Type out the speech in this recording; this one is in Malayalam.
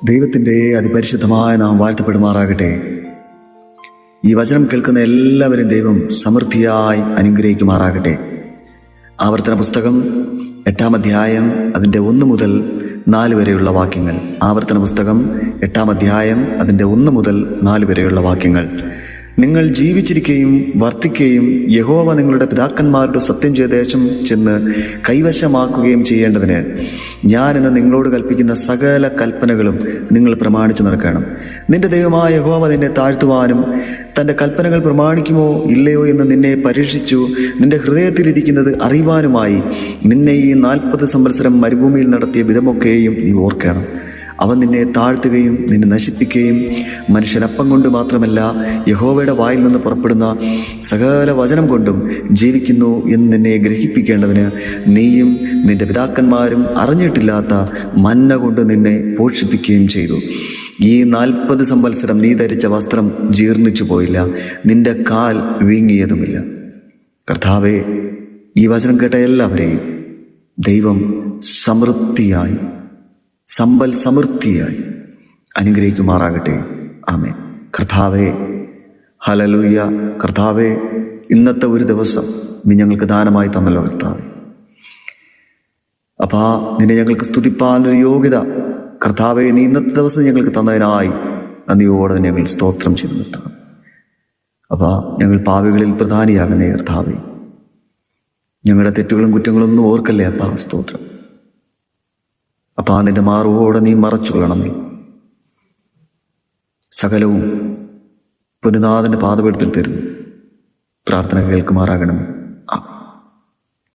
ദൈവത്തിൻ്റെ അതിപരിശുദ്ധമായ നാം വാഴ്ത്തപ്പെടുമാറാകട്ടെ. ഈ വചനം കേൾക്കുന്ന എല്ലാവരും ദൈവം സമൃദ്ധിയായി അനുഗ്രഹിക്കുമാറാകട്ടെ. ആവർത്തന പുസ്തകം 8-ാം അധ്യായം അതിൻ്റെ 1 മുതൽ 4 വരെയുള്ള വാക്യങ്ങൾ. ആവർത്തന പുസ്തകം 8-ാം അധ്യായം അതിൻ്റെ 1 മുതൽ 4 വരെയുള്ള വാക്യങ്ങൾ. നിങ്ങൾ ജീവിച്ചിരിക്കുകയും വർദ്ധിക്കുകയും യഹോവ നിങ്ങളുടെ പിതാക്കന്മാരുടെ സത്യം ചെയ്ത ദേശം ചെന്ന് കൈവശമാക്കുകയും ചെയ്യേണ്ടതിന് ഞാനിന്ന് നിങ്ങളോട് കൽപ്പിക്കുന്ന സകല കൽപ്പനകളും നിങ്ങൾ പ്രമാണിച്ചു നടക്കണം. നിന്റെ ദൈവമായ യഹോവ നിന്നെ താഴ്ത്തുവാനും തന്റെ കൽപ്പനകൾ പ്രമാണിക്കുമോ ഇല്ലയോ എന്ന് നിന്നെ പരീക്ഷിച്ചു നിന്റെ ഹൃദയത്തിലിരിക്കുന്നത് അറിയുവാനുമായി നിന്നെ ഈ 40 സംവത്സരം മരുഭൂമിയിൽ നടത്തിയ വിധമൊക്കെയും നീ ഓർക്കണം. അവൻ നിന്നെ താഴ്ത്തുകയും നിന്നെ നശിപ്പിക്കുകയും മനുഷ്യനപ്പം കൊണ്ട് മാത്രമല്ല യഹോവയുടെ വായിൽ നിന്ന് പുറപ്പെടുന്ന സകല വചനം കൊണ്ടും ജീവിക്കുന്നു എന്ന് നിന്നെ ഗ്രഹിപ്പിക്കേണ്ടതിന് നീയും നിന്റെ പിതാക്കന്മാരും അറിഞ്ഞിട്ടില്ലാത്ത മന്ന കൊണ്ട് നിന്നെ പോഷിപ്പിക്കുകയും ചെയ്തു. ഈ 40 സംവത്സരം നീ ധരിച്ച വസ്ത്രം ജീർണിച്ചു പോയില്ല, നിന്റെ കാൽ വീങ്ങിയതുമില്ല. കർത്താവേ, ഈ വചനം കേട്ട എല്ലാവരെയും ദൈവം സമൃദ്ധിയായി സമൃദ്ധിയായി അനുഗ്രഹിക്കുമാറാകട്ടെ. ആമേൻ. കർത്താവേ, ഹല്ലേലൂയ. കർത്താവേ, ഇന്നത്തെ ഒരു ദിവസം നീ ഞങ്ങൾക്ക് ദാനമായി തന്നല്ലോ കർത്താവേ. അപ്പാ, നിന്നെ ഞങ്ങൾക്ക് സ്തുതിപ്പാനൊരു യോഗ്യത കർത്താവേ നീ ഇന്നത്തെ ദിവസം ഞങ്ങൾക്ക് തന്നതിനായി നന്ദിയോടെ ഞങ്ങൾ സ്തോത്രം ചെയ്തു നിർത്താം. അപ്പാ, ഞങ്ങൾ പാപികളിൽ പ്രധാനിയാകുന്നേ കർത്താവേ. ഞങ്ങളുടെ തെറ്റുകളും കുറ്റങ്ങളും ഒന്നും ഓർക്കല്ലേ അപ്പാ. സ്തോത്രം അപ്പാ. നിന്റെ മാറുവോടെ നീ മറച്ചു കൊള്ളണമേ. സകലവും പുനനാഥന്റെ പാദപീഠത്തിൽ തരുന്നു. പ്രാർത്ഥന കേൾക്കുമാറാകണമേ.